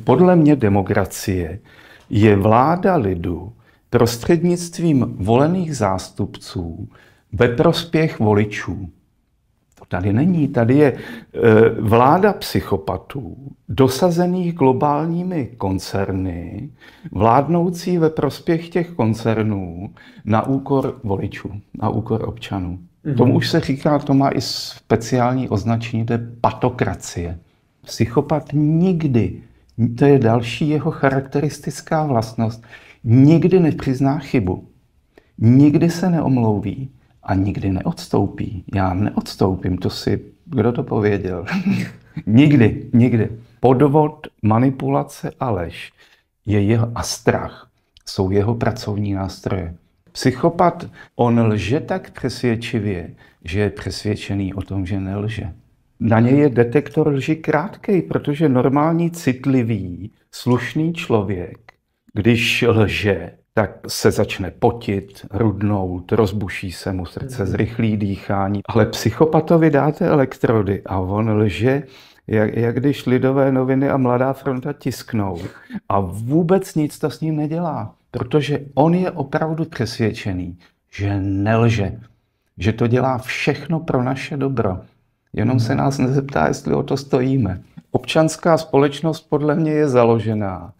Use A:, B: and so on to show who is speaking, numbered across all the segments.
A: Podle mě demokracie je vláda lidu prostřednictvím volených zástupců ve prospěch voličů. To tady není. Tady je vláda psychopatů, dosazených globálními koncerny, vládnoucí ve prospěch těch koncernů na úkor voličů, na úkor občanů. Tomu už se říká, to má i speciální označení, to je patokracie. Psychopat nikdy, to je další jeho charakteristická vlastnost, nikdy nepřizná chybu, nikdy se neomlouví a nikdy neodstoupí. Já neodstoupím, kdo to pověděl? Nikdy. Podvod, manipulace a lež a strach jsou jeho pracovní nástroje. Psychopat, on lže tak přesvědčivě, že je přesvědčený o tom, že nelže. Na něj je detektor lži krátkej, protože normální, citlivý, slušný člověk, když lže, tak se začne potit, rudnout, rozbuší se mu srdce, zrychlí dýchání. Ale psychopatovi dáte elektrody a on lže, jak když Lidové noviny a Mladá fronta tisknou. A vůbec nic to s ním nedělá, protože on je opravdu přesvědčený, že nelže, že to dělá všechno pro naše dobro. Jenom se nás nezeptá, jestli o to stojíme. Občanská společnost podle mě je založená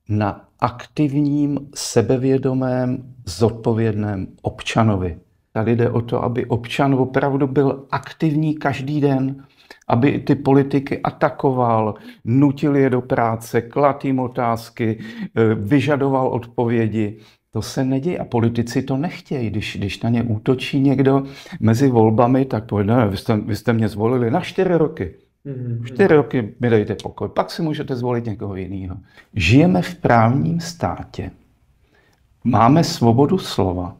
A: na aktivním, sebevědomém, zodpovědném občanovi. Tady jde o to, aby občan opravdu byl aktivní každý den, aby ty politiky atakoval, nutil je do práce, kladl jim otázky, vyžadoval odpovědi. To se neděje a politici to nechtějí. Když na ně útočí někdo mezi volbami, tak povede, ne, vy jste mě zvolili na 4 roky. 4 roky mi dejte pokoj, pak si můžete zvolit někoho jiného. Žijeme v právním státě, máme svobodu slova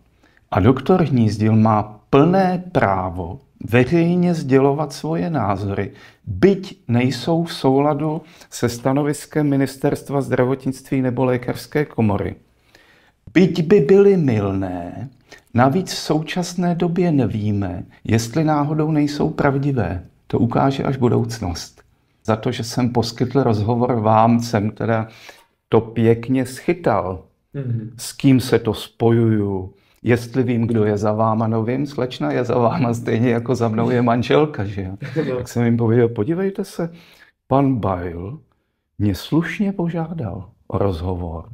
A: a doktor Hnízdil má plné právo veřejně sdělovat svoje názory, byť nejsou v souladu se stanoviskem Ministerstva zdravotnictví nebo lékařské komory. Byť by byly mylné, navíc v současné době nevíme, jestli náhodou nejsou pravdivé. To ukáže až budoucnost. Za to, že jsem poskytl rozhovor vám, jsem teda to pěkně schytal. S kým se to spojuju, jestli vím, kdo je za váma, no vím, slečna je za váma stejně jako za mnou je manželka, že jo. Tak jsem jim pověděl, podívejte se, pan Beil mě slušně požádal o rozhovor.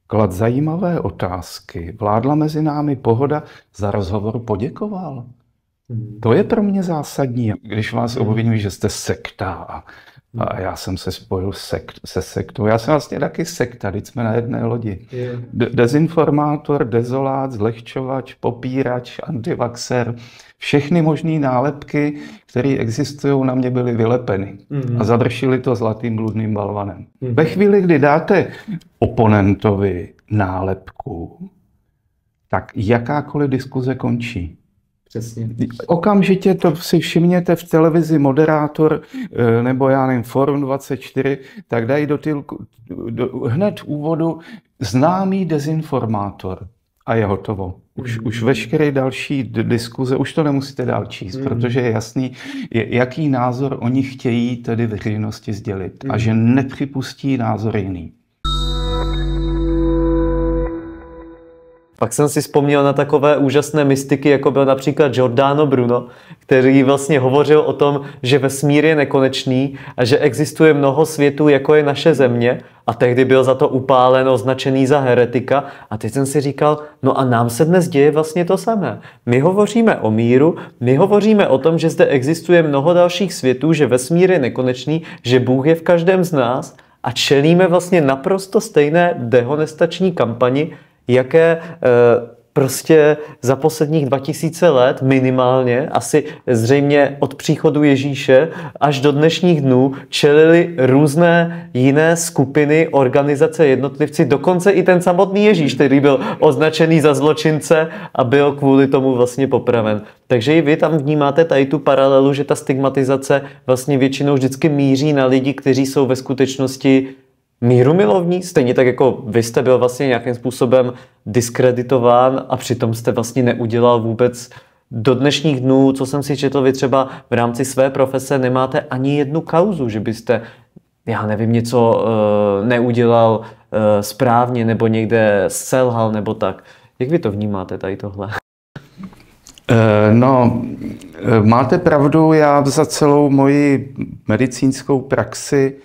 A: Klad zajímavé otázky, vládla mezi námi pohoda, za rozhovor poděkoval. To je pro mě zásadní. Když vás obvinují, že jste sekta a já jsem se spojil se sektou. Já jsem vlastně taky sekta, teď jsme na jedné lodi. Dezinformátor, dezolát, zlehčovač, popírač, antivaxer. Všechny možné nálepky, které existují, na mě byly vylepeny. A zadršili to zlatým bludným balvanem. Ve chvíli, kdy dáte oponentovi nálepku, tak jakákoliv diskuze končí.
B: Přesně.
A: Okamžitě to si všimněte v televizi moderátor, nebo já nevím, Forum 24, tak dají hned v úvodu známý dezinformátor a je hotovo. Už veškeré další diskuze, už to nemusíte dál číst, protože je jasný, jaký názor oni chtějí tedy veřejnosti sdělit a že nepřipustí názor jiný.
B: Pak jsem si vzpomněl na takové úžasné mystiky, jako byl například Giordano Bruno, který vlastně hovořil o tom, že vesmír je nekonečný a že existuje mnoho světů, jako je naše země, a tehdy byl za to upálen, označený za heretika. A teď jsem si říkal, no a nám se dnes děje vlastně to samé. My hovoříme o míru, my hovoříme o tom, že zde existuje mnoho dalších světů, že vesmír je nekonečný, že Bůh je v každém z nás a čelíme vlastně naprosto stejné dehonestační kampani, jaké prostě za posledních 2000 let minimálně, asi zřejmě od příchodu Ježíše až do dnešních dnů, čelili různé jiné skupiny, organizace, jednotlivci, dokonce i ten samotný Ježíš, který byl označený za zločince a byl kvůli tomu vlastně popraven. Takže i vy tam vnímáte tady tu paralelu, že ta stigmatizace vlastně většinou vždycky míří na lidi, kteří jsou ve skutečnosti mírumilovní, stejně tak jako vy jste byl vlastně nějakým způsobem diskreditován a přitom jste vlastně neudělal vůbec do dnešních dnů, co jsem si četl, vy třeba v rámci své profese nemáte ani jednu kauzu, že byste já nevím, něco neudělal správně nebo někde selhal nebo tak. Jak vy to vnímáte tady tohle?
A: No, máte pravdu, já za celou moji medicínskou praxi,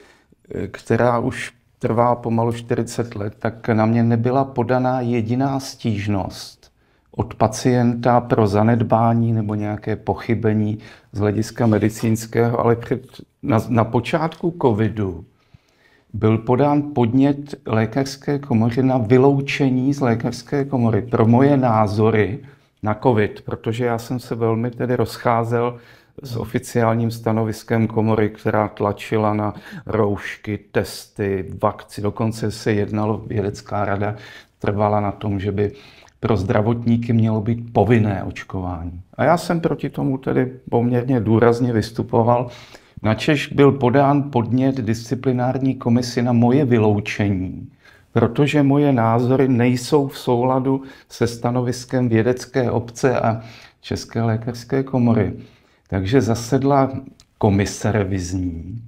A: která už trvá pomalu 40 let, tak na mě nebyla podaná jediná stížnost od pacienta pro zanedbání nebo nějaké pochybení z hlediska medicínského, ale na počátku covidu byl podán podnět lékařské komory na vyloučení z lékařské komory pro moje názory na covid, protože já jsem se velmi tedy rozcházel s oficiálním stanoviskem komory, která tlačila na roušky, testy, vakcíny. Dokonce se jednalo, vědecká rada trvala na tom, že by pro zdravotníky mělo být povinné očkování. A já jsem proti tomu tedy poměrně důrazně vystupoval. Načež byl podán podnět disciplinární komisi na moje vyloučení, protože moje názory nejsou v souladu se stanoviskem vědecké obce a České lékařské komory. Takže zasedla komise revizní,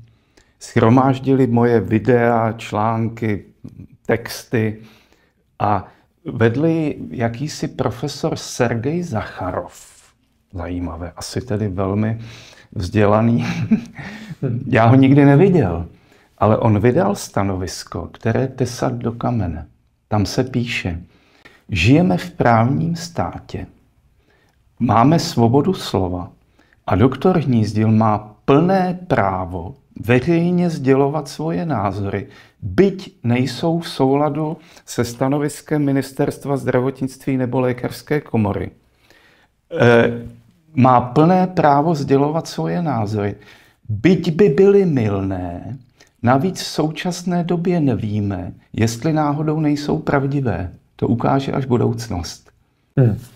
A: shromáždili moje videa, články, texty a vedli jakýsi profesor Sergej Zacharov. Zajímavé, asi tedy velmi vzdělaný. Já ho nikdy neviděl, ale on vydal stanovisko, které tesat do kamene. Tam se píše, žijeme v právním státě, máme svobodu slova a doktor Hnízdil má plné právo veřejně sdělovat svoje názory, byť nejsou v souladu se stanoviskem Ministerstva zdravotnictví nebo lékařské komory. Má plné právo sdělovat svoje názory, byť by byly mylné, navíc v současné době nevíme, jestli náhodou nejsou pravdivé. To ukáže až budoucnost.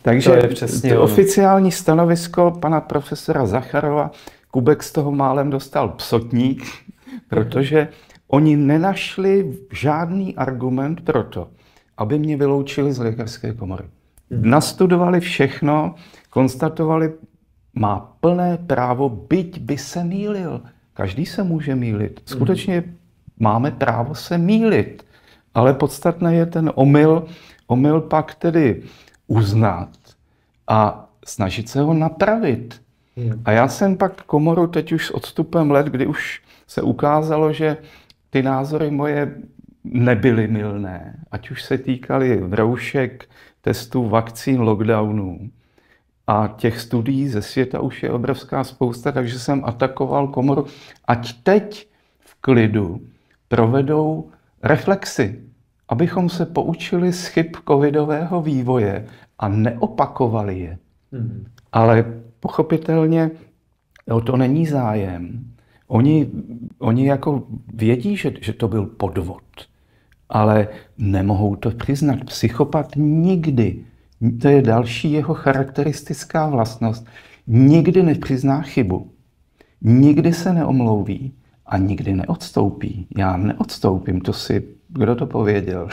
A: Takže to oficiální stanovisko pana profesora Zacharova, Kubek z toho málem dostal psotník, protože oni nenašli žádný argument pro to, aby mě vyloučili z lékařské komory. Nastudovali všechno, konstatovali, má plné právo, byť by se mýlil. Každý se může mýlit. Skutečně máme právo se mýlit. Ale podstatné je ten omyl pak tedy uznat a snažit se ho napravit. A já jsem pak komoru teď už s odstupem let, kdy už se ukázalo, že ty názory moje nebyly mylné, ať už se týkaly roušek, testů, vakcín, lockdownů. A těch studií ze světa už je obrovská spousta, takže jsem atakoval komoru, ať teď v klidu provedou reflexy, abychom se poučili z chyb covidového vývoje a neopakovali je. Ale pochopitelně o to není zájem. Oni jako vědí, že to byl podvod, ale nemohou to přiznat. Psychopat nikdy, to je další jeho charakteristická vlastnost, nikdy nepřizná chybu, nikdy se neomlouví a nikdy neodstoupí. Já neodstoupím, kdo to pověděl?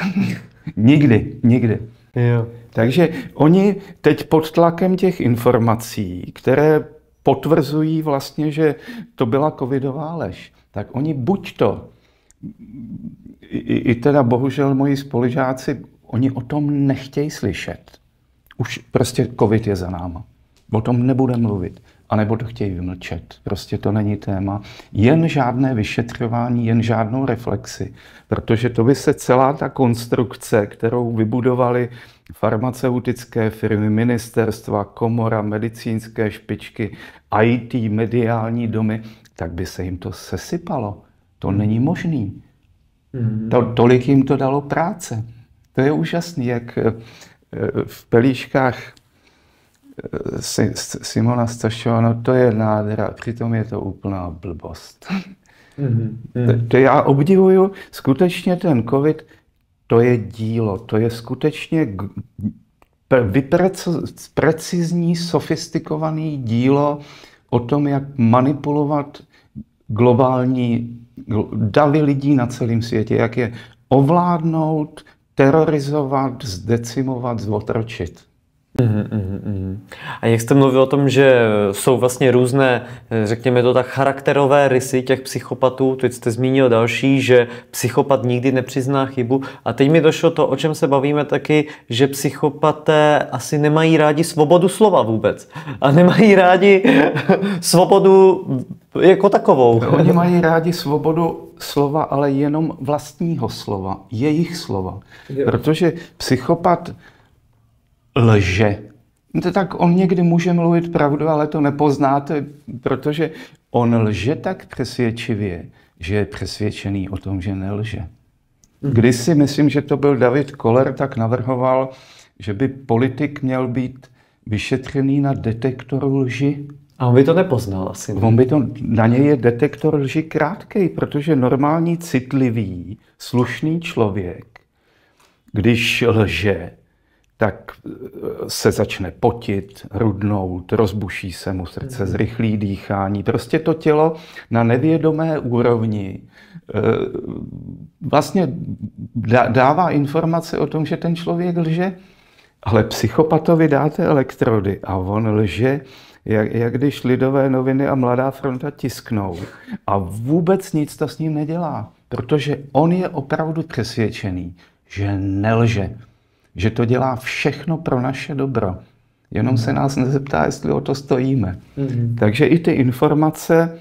A: Nikdy.
B: Jo.
A: Takže oni teď pod tlakem těch informací, které potvrzují vlastně, že to byla covidová lež, tak oni buď to, i teda bohužel moji spolužáci, oni o tom nechtějí slyšet. Už prostě covid je za náma. O tom nebude mluvit. A nebo to chtějí vymlčet. Prostě to není téma. Jen žádné vyšetřování, jen žádnou reflexi. Protože to by se celá ta konstrukce, kterou vybudovali farmaceutické firmy, ministerstva, komora, medicínské špičky, IT, mediální domy, tak by se jim to sesypalo. To není možný. Tolik jim to dalo práce. To je úžasný, jak v Pelíškách Simona Stašova, no to je nádhera, přitom je to úplná blbost. To já obdivuju, skutečně ten covid, to je dílo, to je skutečně precizní, sofistikovaný dílo o tom, jak manipulovat globální davy lidí na celém světě, jak je ovládnout, terorizovat, zdecimovat, zotročit.
B: A jak jste mluvil o tom, že jsou vlastně různé, řekněme to tak, charakterové rysy těch psychopatů, teď jste zmínil další, že psychopat nikdy nepřizná chybu. A teď mi došlo to, o čem se bavíme taky, že psychopaté asi nemají rádi svobodu slova vůbec. A nemají rádi svobodu jako takovou.
A: Oni mají rádi svobodu slova, ale jenom vlastního slova, jejich slova. Protože psychopat lže. Tak on někdy může mluvit pravdu, ale to nepoznáte, protože on lže tak přesvědčivě, že je přesvědčený o tom, že nelže. Kdysi, myslím, že to byl David Koller, tak navrhoval, že by politik měl být vyšetřený na detektoru lži.
B: A on by to nepoznal asi. Ne?
A: Na něj je detektor lži krátkej, protože normální, citlivý, slušný člověk, když lže, tak se začne potit, rudnout, rozbuší se mu srdce, zrychlí dýchání. Prostě to tělo na nevědomé úrovni vlastně dává informace o tom, že ten člověk lže, ale psychopatovi dáte elektrody a on lže, jak když Lidové noviny a Mladá fronta tisknou. A vůbec nic to s ním nedělá, protože on je opravdu přesvědčený, že nelže, že to dělá všechno pro naše dobro. Jenom se nás nezeptá, jestli o to stojíme. Takže i ty informace,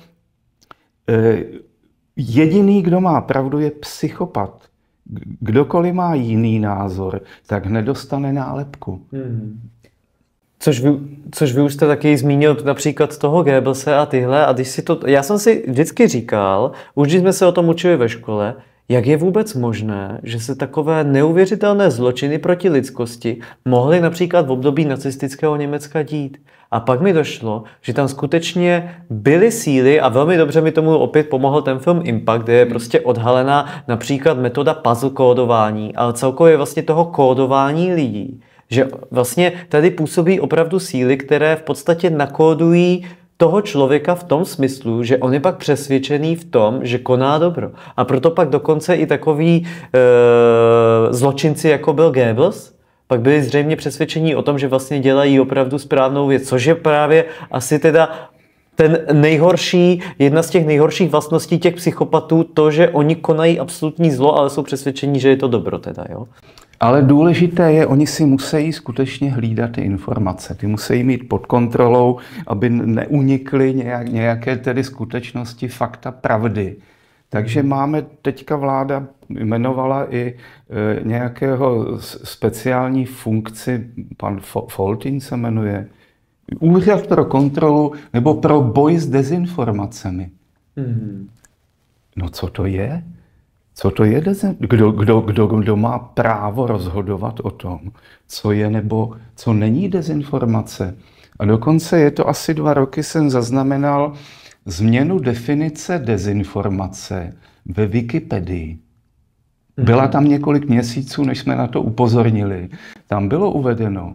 A: jediný, kdo má pravdu, je psychopat. Kdokoliv má jiný názor, tak nedostane nálepku.
B: Což vy už jste taky zmínil například toho Goebbelse a tyhle. A když si to, já jsem si vždycky říkal, už když jsme se o tom učili ve škole, jak je vůbec možné, že se takové neuvěřitelné zločiny proti lidskosti mohly například v období nacistického Německa dít. A pak mi došlo, že tam skutečně byly síly a velmi dobře mi tomu opět pomohl ten film Impact, kde je prostě odhalená například metoda puzzle kódování, ale celkově vlastně toho kódování lidí. Že vlastně tady působí opravdu síly, které v podstatě nakódují toho člověka v tom smyslu, že on je pak přesvědčený v tom, že koná dobro. A proto pak dokonce i takový zločinci, jako byl Goebbels, pak byli zřejmě přesvědčení o tom, že vlastně dělají opravdu správnou věc, což je právě asi teda jedna z těch nejhorších vlastností těch psychopatů, to, že oni konají absolutní zlo, ale jsou přesvědčení, že je to dobro teda, jo.
A: Ale důležité je, oni si musí skutečně hlídat ty informace. Ty musí mít pod kontrolou, aby neunikly nějaké tedy skutečnosti, fakta, pravdy. Takže máme, teďka vláda jmenovala i nějakého speciální funkci, pan Foltin se jmenuje, Úřad pro kontrolu nebo pro boj s dezinformacemi. No co to je? Co to je? Kdo má právo rozhodovat o tom, co je nebo co není dezinformace? A dokonce je to asi 2 roky, jsem zaznamenal změnu definice dezinformace ve Wikipedii. Byla tam několik měsíců, než jsme na to upozornili. Tam bylo uvedeno,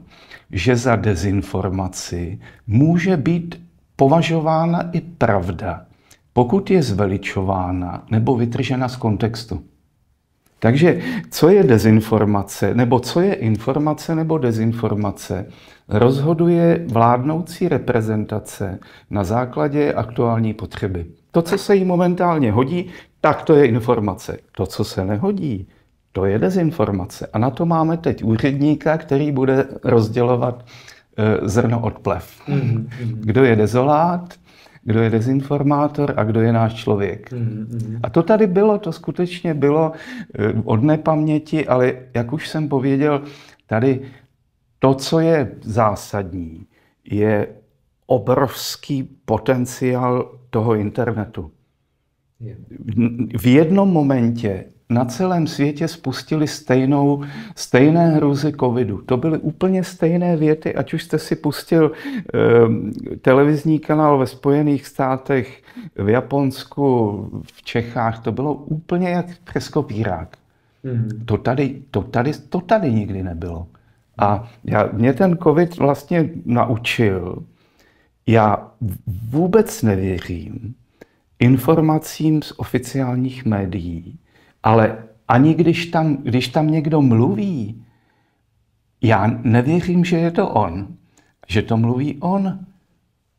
A: že za dezinformaci může být považována i pravda, pokud je zveličována nebo vytržena z kontextu. Takže co je dezinformace, nebo co je informace nebo dezinformace, rozhoduje vládnoucí reprezentace na základě aktuální potřeby. To, co se jí momentálně hodí, tak to je informace. To, co se nehodí, to je dezinformace. A na to máme teď úředníka, který bude rozdělovat zrno od plev. Kdo je dezolát, kdo je dezinformátor a kdo je náš člověk. A to tady bylo, to skutečně bylo od nepaměti, ale jak už jsem pověděl, tady to, co je zásadní, je obrovský potenciál toho internetu. V jednom momentě na celém světě spustili stejné hrůzy covidu. To byly úplně stejné věty, ať už jste si pustil televizní kanál ve Spojených státech, v Japonsku, v Čechách, to bylo úplně jak přes kopírák. To tady nikdy nebylo. A mě ten covid vlastně naučil, já vůbec nevěřím informacím z oficiálních médií, ale ani když tam někdo mluví, Já nevěřím, že je to on, že to mluví on,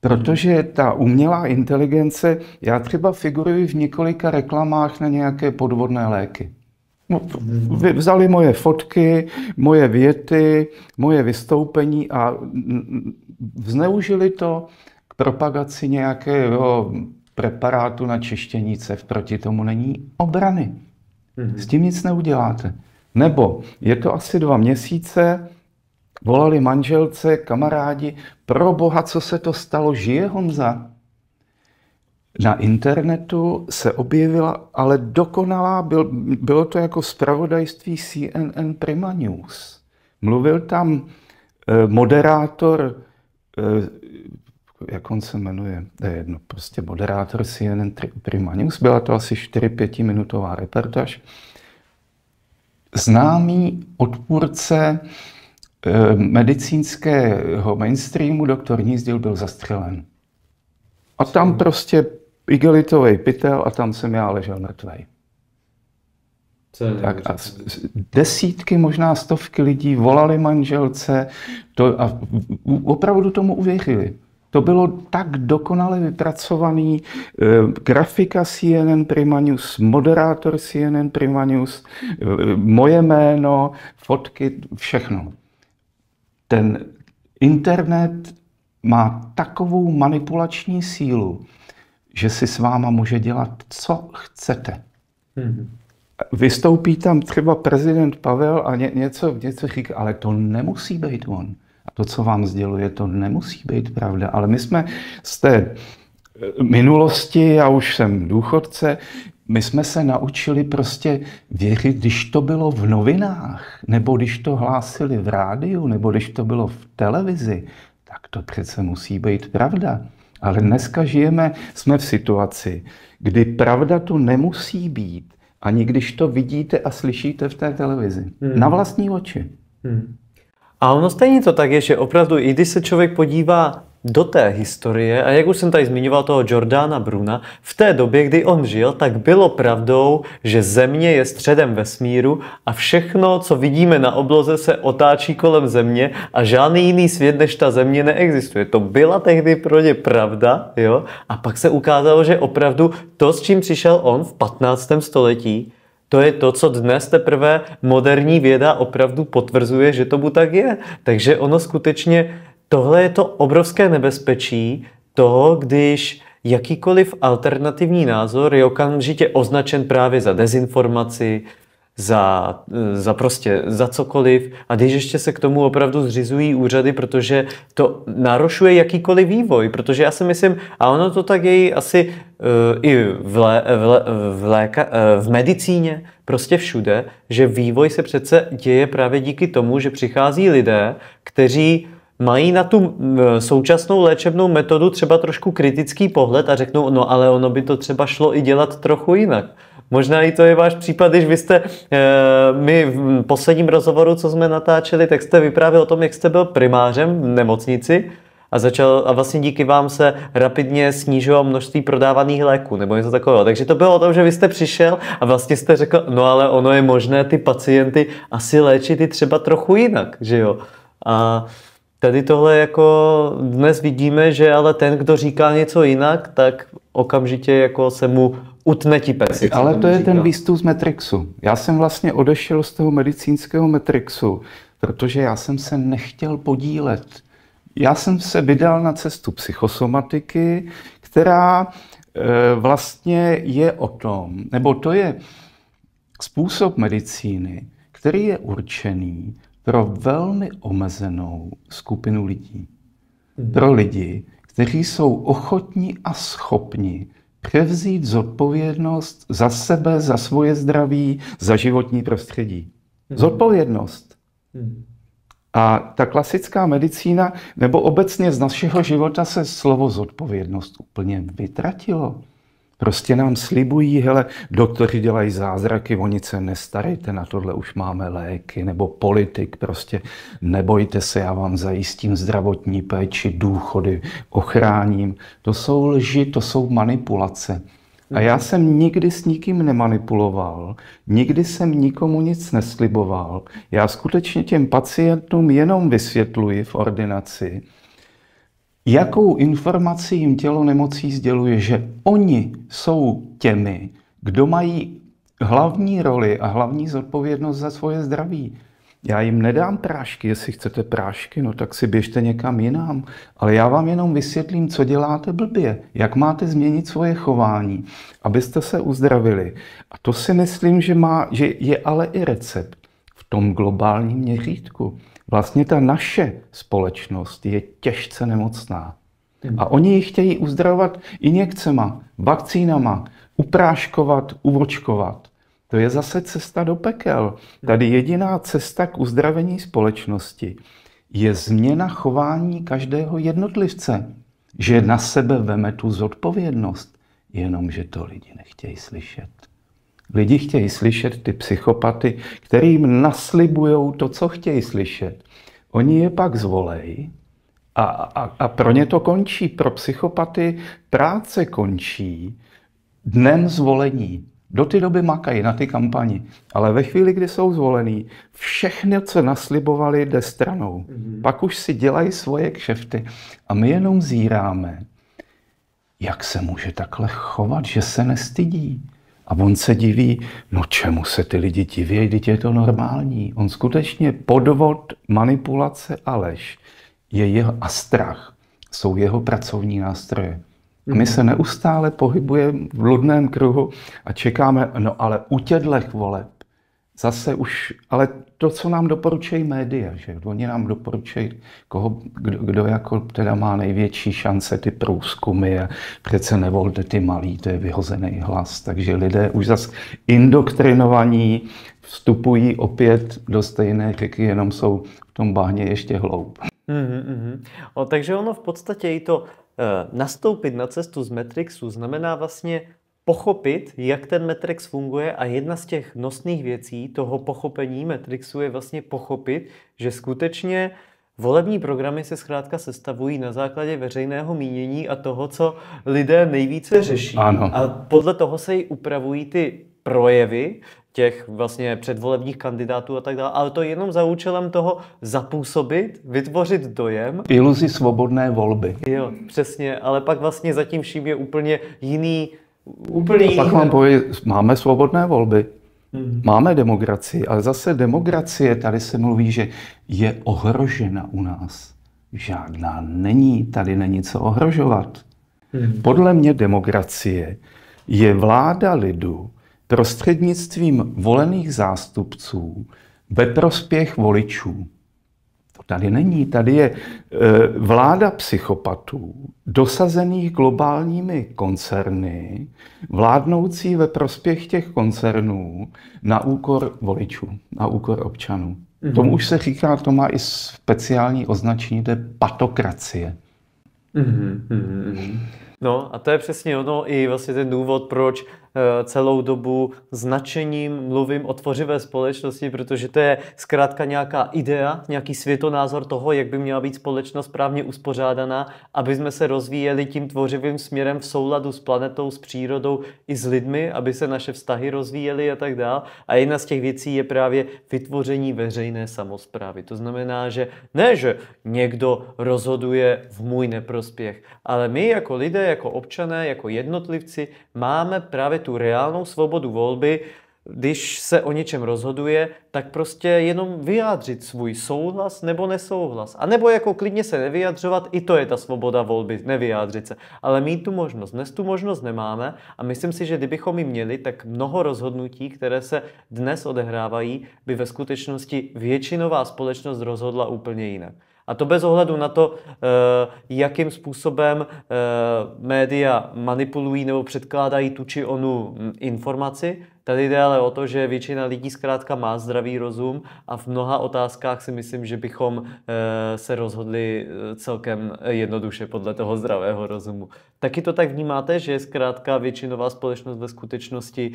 A: protože ta umělá inteligence, já třeba figuruji v několika reklamách na nějaké podvodné léky. No, vzali moje fotky, moje věty, moje vystoupení a zneužili to k propagaci nějakého preparátu na čištění cev. Proti tomu není obrany. S tím nic neuděláte. Nebo je to asi 2 měsíce, volali manželce, kamarádi, pro boha, co se to stalo, žije Honza? Na internetu se objevila, ale dokonalá, bylo to jako zpravodajství CNN Prima News. Mluvil tam moderátor, jak on se jmenuje, to je jedno, prostě moderátor CNN Prima News, byla to asi 4-5 minutová reportáž. Známý odpůrce medicínského mainstreamu, doktor Nízdil, byl zastřelen. A tam prostě igelitový pytel a tam jsem já ležel mrtvej. Tak a desítky, možná stovky lidí volali manželce a opravdu tomu uvěřili. To bylo tak dokonale vypracovaný, grafika CNN Prima News, moderátor CNN Prima News, moje jméno, fotky, všechno. Ten internet má takovou manipulační sílu, že si s váma může dělat, co chcete. Vystoupí tam třeba prezident Pavel a něco říká, ale to nemusí být on. A to, co vám sděluje, to nemusí být pravda. Ale my jsme z té minulosti, já už jsem důchodce, my jsme se naučili prostě věřit, když to bylo v novinách, nebo když to hlásili v rádiu, nebo když to bylo v televizi, tak to přece musí být pravda. Ale dneska jsme v situaci, kdy pravda to nemusí být, ani když to vidíte a slyšíte v té televizi. Na vlastní oči.
B: A ono stejně to tak je, že opravdu, i když se člověk podívá do té historie, a jak už jsem tady zmiňoval toho Giordana Bruna, v té době, kdy on žil, tak bylo pravdou, že Země je středem vesmíru a všechno, co vidíme na obloze, se otáčí kolem Země a žádný jiný svět než ta Země neexistuje. To byla tehdy pro ně pravda, jo? A pak se ukázalo, že opravdu to, s čím přišel on v 15. století, to je to, co dnes teprve moderní věda opravdu potvrzuje, že tomu tak je. Takže ono skutečně, tohle je to obrovské nebezpečí toho, když jakýkoliv alternativní názor je okamžitě označen právě za dezinformaci, za cokoliv. A když ještě se k tomu opravdu zřizují úřady, protože to narušuje jakýkoliv vývoj, protože já si myslím, a ono to tak je asi i v medicíně, prostě všude, že vývoj se přece děje právě díky tomu, že přichází lidé, kteří mají na tu současnou léčebnou metodu třeba trošku kritický pohled a řeknou, no ale ono by to třeba šlo i dělat trochu jinak. Možná i to je váš případ, když vy jste, my v posledním rozhovoru, co jsme natáčeli, tak jste vyprávěl o tom, jak jste byl primářem v nemocnici a vlastně díky vám se rapidně snížilo množství prodávaných léků nebo něco takového. Takže to bylo o tom, že vy jste přišel a vlastně jste řekl, no ale ono je možné ty pacienty asi léčit i třeba trochu jinak, že jo. A tady tohle jako dnes vidíme, že ale ten, kdo říká něco jinak, tak okamžitě jako se mu utne tipec.
A: Ale to je ten výstup z Matrixu. Já jsem vlastně odešel z toho medicínského Matrixu, protože já jsem se nechtěl podílet. Já jsem se vydal na cestu psychosomatiky, která vlastně je o tom, nebo to je způsob medicíny, který je určený pro velmi omezenou skupinu lidí. Pro lidi, kteří jsou ochotní a schopni převzít zodpovědnost za sebe, za svoje zdraví, za životní prostředí. Zodpovědnost. A ta klasická medicína, nebo obecně z našeho života se slovo zodpovědnost úplně vytratilo. Prostě nám slibují, hele, doktoři dělají zázraky, o nic se nestarejte, na tohle už máme léky, nebo politik, prostě nebojte se, já vám zajistím zdravotní péči, důchody, ochráním. To jsou lži, to jsou manipulace. A já jsem nikdy s nikým nemanipuloval, nikdy jsem nikomu nic nesliboval. Já skutečně těm pacientům jenom vysvětluji v ordinaci, jakou informaci jim tělo nemocí sděluje, že oni jsou těmi, kdo mají hlavní roli a hlavní zodpovědnost za svoje zdraví. Já jim nedám prášky, jestli chcete prášky, no tak si běžte někam jinam. Ale já vám jenom vysvětlím, co děláte blbě, jak máte změnit svoje chování, abyste se uzdravili. A to si myslím, že je ale i recept v tom globálním měřítku. Vlastně ta naše společnost je těžce nemocná. A oni ji chtějí uzdravovat injekcema, vakcínama, upráškovat, uvočkovat. To je zase cesta do pekel. Tady jediná cesta k uzdravení společnosti je změna chování každého jednotlivce. Že na sebe veme tu zodpovědnost, jenomže to lidi nechtějí slyšet. Lidi chtějí slyšet ty psychopaty, kterým naslibujou to, co chtějí slyšet. Oni je pak zvolejí a pro ně to končí. Pro psychopaty práce končí dnem zvolení. Do té doby makají na ty kampani, ale ve chvíli, kdy jsou zvolení, všechno, co naslibovali, jde stranou. Pak už si dělají svoje kšefty a my jenom zíráme, jak se může takhle chovat, že se nestydí. A on se diví, no čemu se ty lidi diví, když je to normální. On skutečně podvod, manipulace a lež je jeho a strach jsou jeho pracovní nástroje. A my se neustále pohybujeme v bludném kruhu a čekáme, no ale u těchto voleb zase už, ale to, co nám doporučují média, že oni nám doporučují, kdo jako teda má největší šance, ty průzkumy a přece nevolte ty malý, to je vyhozený hlas. Takže lidé už zase indoktrinovaní vstupují opět do stejné řeky, jenom jsou v tom bahně ještě hloub.
B: Takže ono v podstatě i to nastoupit na cestu z Matrixu znamená vlastně pochopit, jak ten Matrix funguje, a jedna z těch nosných věcí toho pochopení Matrixu je vlastně pochopit, že skutečně volební programy se zkrátka sestavují na základě veřejného mínění a toho, co lidé nejvíce řeší.
A: Ano.
B: A podle toho se i upravují ty projevy těch vlastně předvolebních kandidátů a tak dále, ale to jenom za účelem toho zapůsobit, vytvořit dojem.
A: Iluzi svobodné volby.
B: Jo, přesně, ale pak vlastně zatím vším je úplně jiný.
A: Pak vám povím, máme svobodné volby, máme demokracii, ale zase demokracie, tady se mluví, že je ohrožena u nás. Žádná není, tady není co ohrožovat. Podle mě demokracie je vláda lidu prostřednictvím volených zástupců ve prospěch voličů. To tady není. Tady je vláda psychopatů, dosazených globálními koncerny, vládnoucí ve prospěch těch koncernů na úkor voličů, na úkor občanů. Tomu už se říká, to má i speciální označení, to je patokracie.
B: No a to je přesně ono i vlastně ten důvod, proč celou dobu značením mluvím o tvořivé společnosti, protože to je zkrátka nějaká idea, nějaký světonázor toho, jak by měla být společnost správně uspořádaná, aby jsme se rozvíjeli tím tvořivým směrem v souladu s planetou, s přírodou i s lidmi, aby se naše vztahy rozvíjely a tak dále. A jedna z těch věcí je právě vytvoření veřejné samosprávy. To znamená, že ne, že někdo rozhoduje v můj neprospěch, ale my jako lidé, jako občané, jako jednotlivci máme právě tu reálnou svobodu volby, když se o něčem rozhoduje, tak prostě jenom vyjádřit svůj souhlas nebo nesouhlas. A nebo jako klidně se nevyjadřovat, i to je ta svoboda volby, nevyjádřit se. Ale mít tu možnost. Dnes tu možnost nemáme a myslím si, že kdybychom ji měli, tak mnoho rozhodnutí, které se dnes odehrávají, by ve skutečnosti většinová společnost rozhodla úplně jinak. A to bez ohledu na to, jakým způsobem média manipulují nebo předkládají tu či onu informaci. Tady jde ale o to, že většina lidí zkrátka má zdravý rozum a v mnoha otázkách si myslím, že bychom se rozhodli celkem jednoduše podle toho zdravého rozumu. Taky to tak vnímáte, že zkrátka většinová společnost ve skutečnosti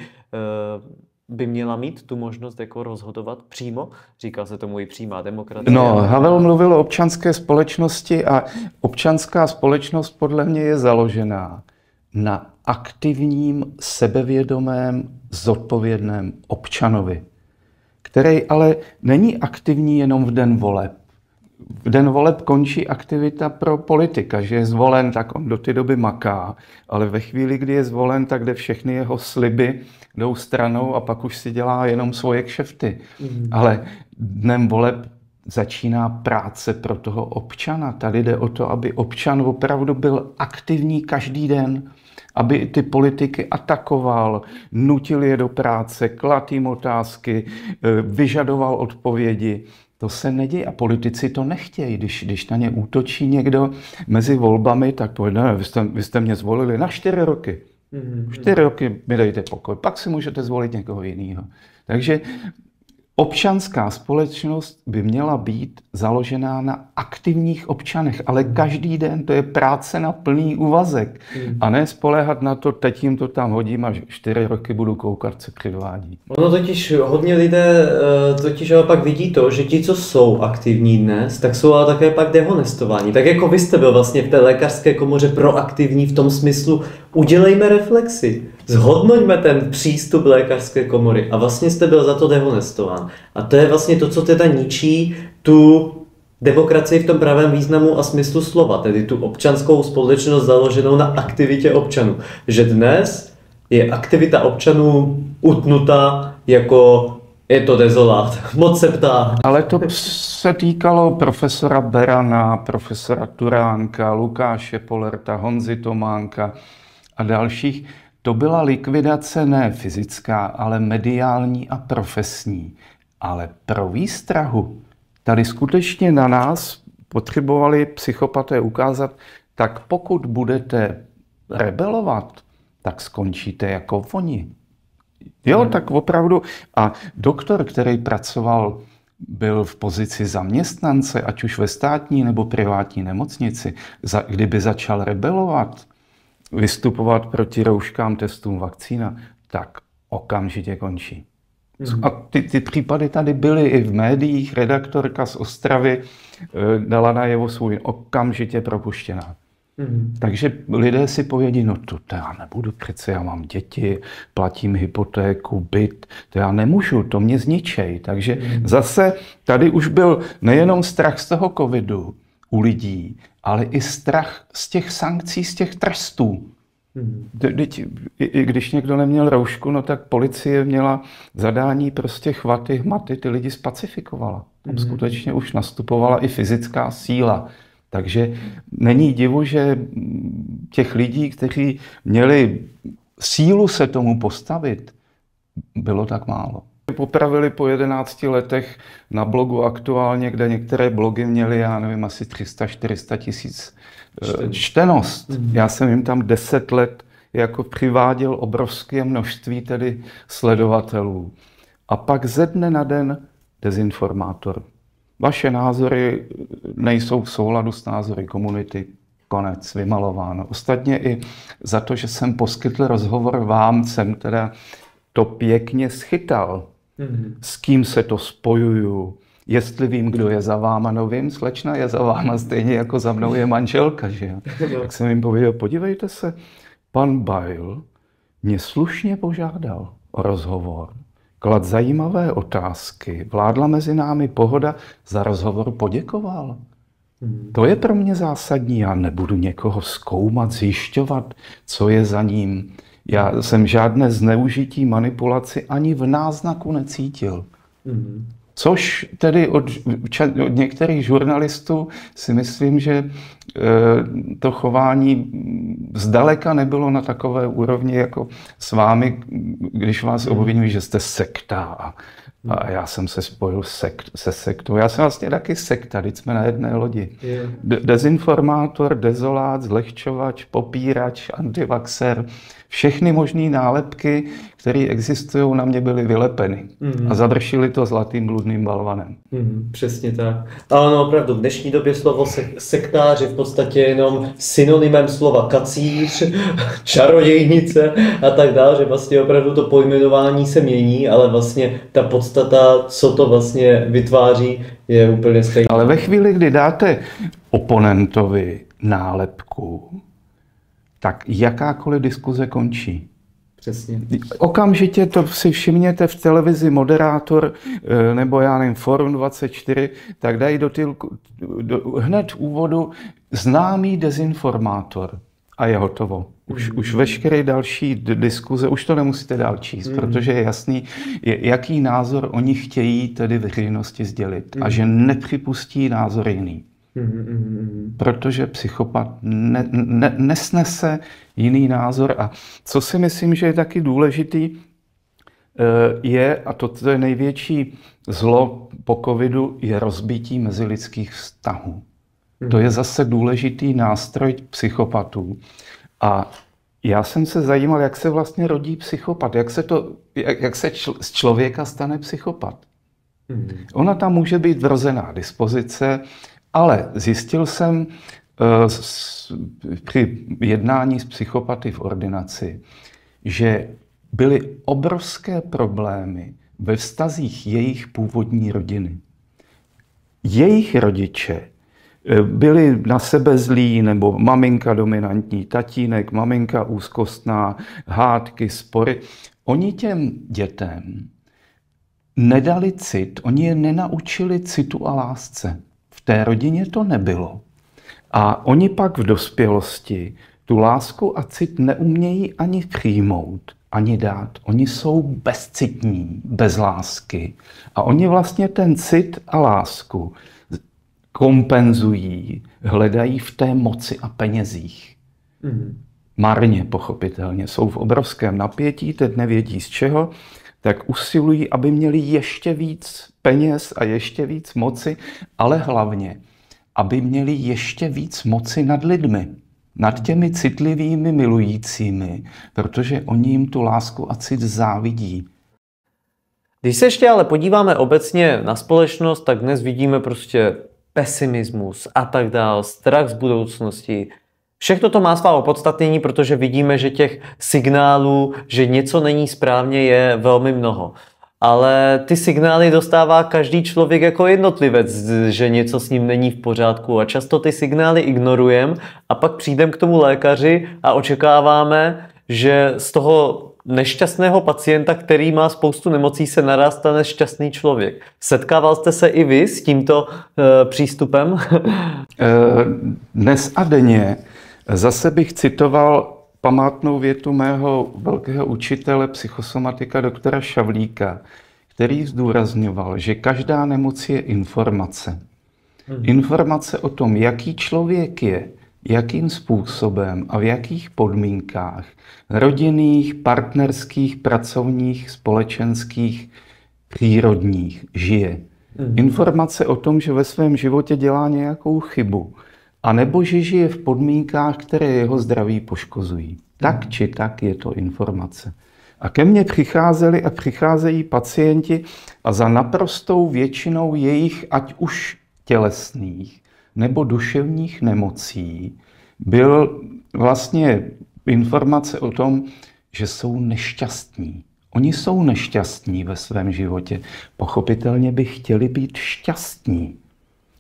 B: by měla mít tu možnost jako rozhodovat přímo? Říká se tomu i přímá demokracie.
A: No, Havel mluvil o občanské společnosti a občanská společnost podle mě je založená na aktivním, sebevědomém, zodpovědném občanovi, který ale není aktivní jenom v den voleb. V den voleb končí aktivita pro politika, že je zvolen, tak on do té doby maká, ale ve chvíli, kdy je zvolen, tak jde všechny jeho sliby jdou stranou a pak už si dělá jenom svoje kšefty. Ale dnem voleb začíná práce pro toho občana. Tady jde o to, aby občan opravdu byl aktivní každý den, aby ty politiky atakoval, nutil je do práce, kladl jim otázky, vyžadoval odpovědi. To se neděje a politici to nechtějí. Když na ně útočí někdo mezi volbami, tak povede, ne, vy jste mě zvolili na 4 roky. 4 roky mi dejte pokoj, pak si můžete zvolit někoho jiného. Takže občanská společnost by měla být založená na aktivních občanech, ale každý den to je práce na plný úvazek. A ne spoléhat na to, teď jim to tam hodím a 4 roky budu koukat, co předvádí.
B: Ono totiž hodně lidé totiž ale pak vidí to, že ti, co jsou aktivní dnes, tak jsou ale také pak dehonestováni. Tak jako vy jste byl vlastně v té lékařské komoře proaktivní v tom smyslu, udělejme reflexi, zhodnoťme ten přístup lékařské komory a vlastně jste byl za to dehonestován. A to je vlastně to, co teda ničí tu demokracii v tom pravém významu a smyslu slova, tedy tu občanskou společnost založenou na aktivitě občanů. Že dnes je aktivita občanů utnuta jako je to dezolát, moc se ptá.
A: Ale to se týkalo profesora Berana, profesora Turánka, Lukáše Polerta, Honzy Tománka a dalších. To byla likvidace ne fyzická, ale mediální a profesní. Ale pro výstrahu tady skutečně na nás potřebovali psychopaté ukázat, tak pokud budete rebelovat, tak skončíte jako oni. Jo, tak opravdu. A doktor, který byl v pozici zaměstnance, ať už ve státní nebo privátní nemocnici, kdyby začal rebelovat, vystupovat proti rouškám, testům, vakcína, tak okamžitě končí. A ty případy tady byly i v médiích. Redaktorka z Ostravy dala najevo svůj okamžitě propuštěná. Takže lidé si povědí, no to já nebudu, přece já mám děti, platím hypotéku, byt, to já nemůžu, to mě zničej. Takže zase tady už byl nejenom strach z toho covidu u lidí, ale i strach z těch sankcí, z těch trestů. I když někdo neměl roušku, no tak policie měla zadání prostě chvaty, hmaty, ty lidi spacifikovala. Tam skutečně už nastupovala i fyzická síla. Takže není divu, že těch lidí, kteří měli sílu se tomu postavit, bylo tak málo. Popravili po 11 letech na blogu Aktuálně, kde některé blogy měly, já nevím, asi 300-400 tisíc čtenost. Já jsem jim tam 10 let jako přiváděl obrovské množství tedy sledovatelů. A pak ze dne na den dezinformátor. Vaše názory nejsou v souladu s názory komunity. Konec, vymalováno. Ostatně i za to, že jsem poskytl rozhovor vám, jsem teda to pěkně schytal. S kým se to spojuju, jestli vím, kdo je za váma, no vím, slečna je za váma stejně jako za mnou je manželka, že jo. Tak jsem jim pověděl, podívejte se, pan Bajl mě slušně požádal o rozhovor, klad zajímavé otázky, vládla mezi námi pohoda, za rozhovor poděkoval. To je pro mě zásadní, já nebudu někoho zkoumat, zjišťovat, co je za ním. Já jsem žádné zneužití, manipulaci ani v náznaku necítil. Což tedy od některých žurnalistů si myslím, že to chování zdaleka nebylo na takové úrovni jako s vámi, když vás obvinují, že jste sekta a já jsem se spojil se sektou. Já jsem vlastně taky sekta, teď jsme na jedné lodi. Dezinformátor, dezolát, zlehčovač, popírač, antivaxer, všechny možné nálepky, které existují, na mě byly vylepeny. A završili to zlatým bludným balvanem.
B: Přesně tak. Ale no, opravdu v dnešní době slovo sektář je v podstatě jenom synonymem slova kacíř, čarodějnice a tak dále, že vlastně opravdu to pojmenování se mění, ale vlastně ta podstata, co to vlastně vytváří, je úplně stejná.
A: Ale ve chvíli, kdy dáte oponentovi nálepku, tak jakákoliv diskuze končí.
B: Přesně.
A: Okamžitě to si všimněte v televizi moderátor, nebo já nevím, Forum 24, tak dají hned v úvodu známý dezinformátor a je hotovo. Už veškeré další diskuze, už to nemusíte dál číst, protože je jasný, jaký názor oni chtějí tedy veřejnosti sdělit a že nepřipustí názor jiný. Protože psychopat nesnese jiný názor. A co si myslím, že je taky důležitý, a to je největší zlo po covidu, je rozbití mezilidských vztahů. To je zase důležitý nástroj psychopatů. A já jsem se zajímal, jak se vlastně rodí psychopat, jak se z člověka stane psychopat. Ona tam může být vrozená dispozice, ale zjistil jsem při jednání s psychopaty v ordinaci, že byly obrovské problémy ve vztazích jejich původní rodiny. Jejich rodiče byli na sebe zlí, nebo maminka dominantní, tatínek, maminka úzkostná, hádky, spory. Oni těm dětem nedali cit, oni je nenaučili citu a lásce. V té rodině to nebylo. A oni pak v dospělosti tu lásku a cit neumějí ani přijmout, ani dát. Oni jsou bezcitní, bez lásky. A oni vlastně ten cit a lásku kompenzují, hledají v té moci a penězích. Marně, pochopitelně. Jsou v obrovském napětí, teď nevědí z čeho, tak usilují, aby měli ještě víc peněz a ještě víc moci, ale hlavně, aby měli ještě víc moci nad lidmi, nad těmi citlivými, milujícími, protože oni jim tu lásku a cit závidí.
B: Když se ještě ale podíváme obecně na společnost, tak dnes vidíme prostě pesimismus a tak dále, strach z budoucnosti. Všechno to má svá opodstatnění, protože vidíme, že těch signálů, že něco není správně, je velmi mnoho. Ale ty signály dostává každý člověk jako jednotlivec, že něco s ním není v pořádku a často ty signály ignorujeme a pak přijdeme k tomu lékaři a očekáváme, že z toho nešťastného pacienta, který má spoustu nemocí, se naraz stane šťastný člověk. Setkával jste se i vy s tímto přístupem?
A: Dnes a denně. Zase bych citoval památnou větu mého velkého učitele psychosomatika doktora Šavlíka, který zdůrazňoval, že každá nemoc je informace. Informace o tom, jaký člověk je, jakým způsobem a v jakých podmínkách rodinných, partnerských, pracovních, společenských, přírodních žije. Informace o tom, že ve svém životě dělá nějakou chybu, a nebo že žije v podmínkách, které jeho zdraví poškozují. Tak či tak je to informace. A ke mně přicházeli a přicházejí pacienti a za naprostou většinou jejich, ať už tělesných nebo duševních nemocí, byl vlastně informace o tom, že jsou nešťastní. Oni jsou nešťastní ve svém životě. Pochopitelně by chtěli být šťastní.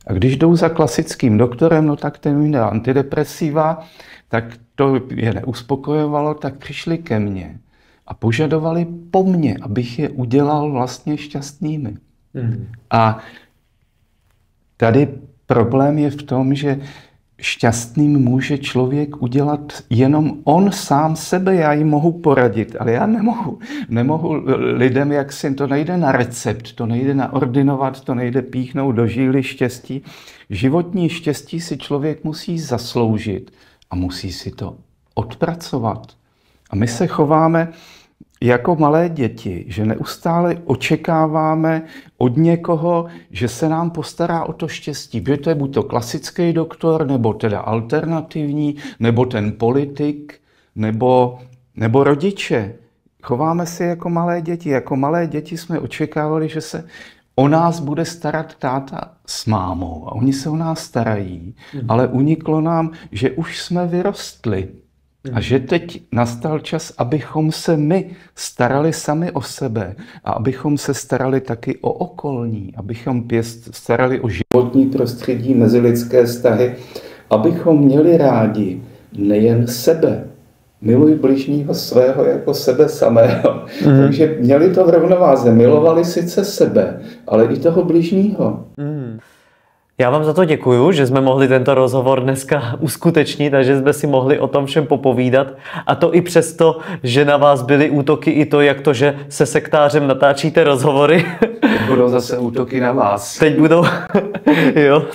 A: A když jdou za klasickým doktorem, no tak ten jim dá antidepresiva, tak to je neuspokojovalo, tak přišli ke mně a požadovali po mně, abych je udělal vlastně šťastnými. A tady problém je v tom, že šťastným může člověk udělat jenom on sám sebe. Já jim mohu poradit, ale já nemohu lidem, jak si to nejde na recept, to nejde naordinovat, to nejde píchnout do žíly štěstí. Životní štěstí si člověk musí zasloužit a musí si to odpracovat. A my se chováme jako malé děti, že neustále očekáváme od někoho, že se nám postará o to štěstí. Že to je buď to klasický doktor, nebo teda alternativní, nebo ten politik, nebo rodiče. Chováme se jako malé děti. Jako malé děti jsme očekávali, že se o nás bude starat táta s mámou. A oni se o nás starají. Ale uniklo nám, že už jsme vyrostli. A že teď nastal čas, abychom se my starali sami o sebe a abychom se starali taky o okolní, abychom starali o životní prostředí, mezilidské vztahy, abychom měli rádi nejen sebe, miluj bližního svého jako sebe samého. Takže měli to v rovnováze, milovali sice sebe, ale i toho bližního.
B: Já vám za to děkuju, že jsme mohli tento rozhovor dneska uskutečnit a že jsme si mohli o tom všem popovídat. A to i přesto, že na vás byly útoky i to, jak to, že se sektářem natáčíte rozhovory.
A: Teď budou zase útoky na vás.
B: Teď budou, jo.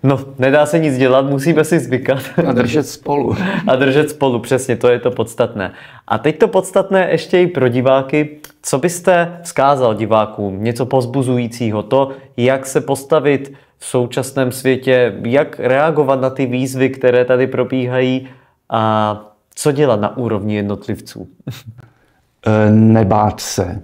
B: No, nedá se nic dělat, musíme si zvykat.
A: A držet spolu.
B: A držet spolu, přesně, to je to podstatné. A teď to podstatné ještě i pro diváky. Co byste vzkázal divákům? Něco povzbuzujícího? To, jak se postavit v současném světě, jak reagovat na ty výzvy, které tady probíhají a co dělat na úrovni jednotlivců?
A: Nebát se.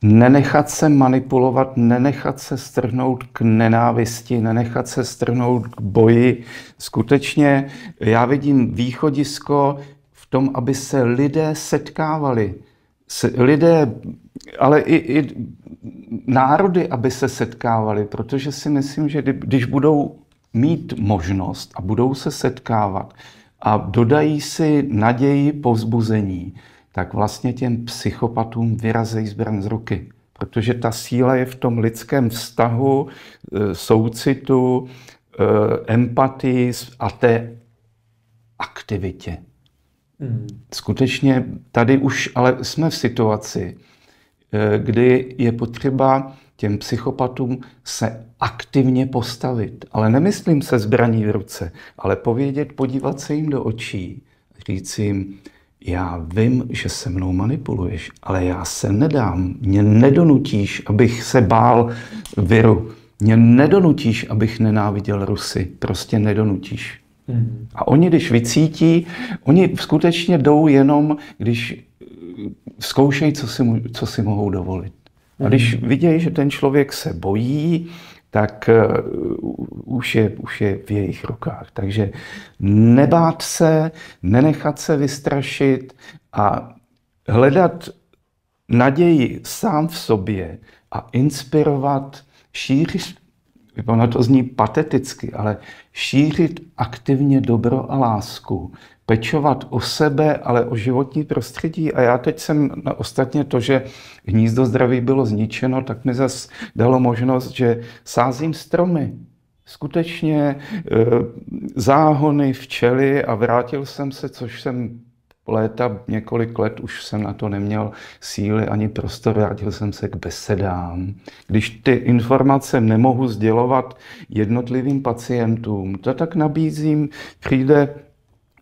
A: Nenechat se manipulovat, nenechat se strhnout k nenávisti, nenechat se strhnout k boji. Skutečně já vidím východisko v tom, aby se lidé setkávali. Lidé, ale i národy, aby se setkávali, protože si myslím, že když budou mít možnost a budou se setkávat a dodají si naději, povzbuzení, tak vlastně těm psychopatům vyrazejí zbraň z ruky. Protože ta síla je v tom lidském vztahu, soucitu, empatii a té aktivitě. Skutečně tady už ale jsme v situaci, kdy je potřeba těm psychopatům se aktivně postavit. Ale nemyslím se zbraní v ruce, ale podívat se jim do očí, říct jim, já vím, že se mnou manipuluješ, ale já se nedám. Mě nedonutíš, abych se bál viru. Mě nedonutíš, abych nenáviděl Rusy. Prostě nedonutíš. A oni, když vycítí, oni skutečně jdou jenom, když zkoušejí, co si mohou dovolit. A když vidějí, že ten člověk se bojí, tak už je v jejich rukách. Takže nebát se, nenechat se vystrašit a hledat naději sám v sobě a inspirovat, šířit, ono to zní pateticky, ale šířit aktivně dobro a lásku, pečovat o sebe, ale o životní prostředí. A já teď jsem ostatně to, že hnízdo zdraví bylo zničeno, tak mi zase dalo možnost, že sázím stromy. Skutečně záhony, včely a vrátil jsem se, což jsem několik let už jsem na to neměl síly ani prostor, vrátil jsem se k besedám. Když ty informace nemohu sdělovat jednotlivým pacientům, to tak nabízím, přijde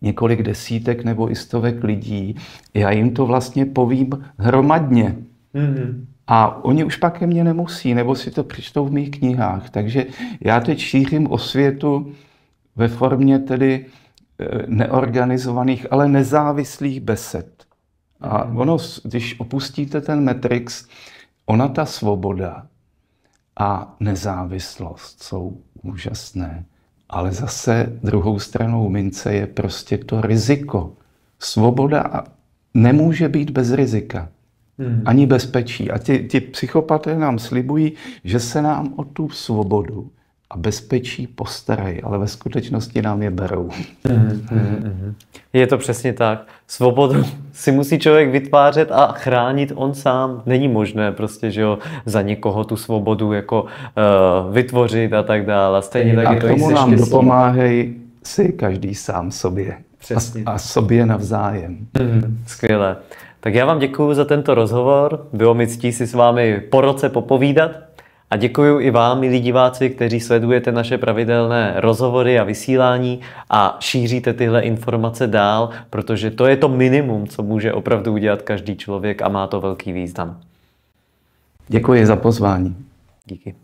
A: několik desítek nebo i stovek lidí, já jim to vlastně povím hromadně. A oni už pak ke mně nemusí, nebo si to přečtou v mých knihách. Takže já teď šířím osvětu ve formě tedy neorganizovaných, ale nezávislých besed. A ono, když opustíte ten Matrix, ona ta svoboda a nezávislost jsou úžasné. Ale zase druhou stranou mince je prostě to riziko. Svoboda nemůže být bez rizika. Ani bezpečí. A ti psychopaté nám slibují, že se nám o tu svobodu a bezpečí postarají, ale ve skutečnosti nám je berou.
B: Je to přesně tak. Svobodu si musí člověk vytvářet a chránit on sám. Není možné prostě, že jo, za někoho tu svobodu jako vytvořit a tak dále. Stejně tak
A: a
B: je to
A: k tomu
B: i se
A: nám
B: štěstím.
A: dopomáhají si každý sám sobě.
B: Přesně.
A: A sobě navzájem.
B: Skvělé. Tak já vám děkuji za tento rozhovor. Bylo mi ctí si s vámi po roce popovídat. A děkuji i vám, milí diváci, kteří sledujete naše pravidelné rozhovory a vysílání a šíříte tyhle informace dál, protože to je to minimum, co může opravdu udělat každý člověk a má to velký význam.
A: Děkuji za pozvání.
B: Díky.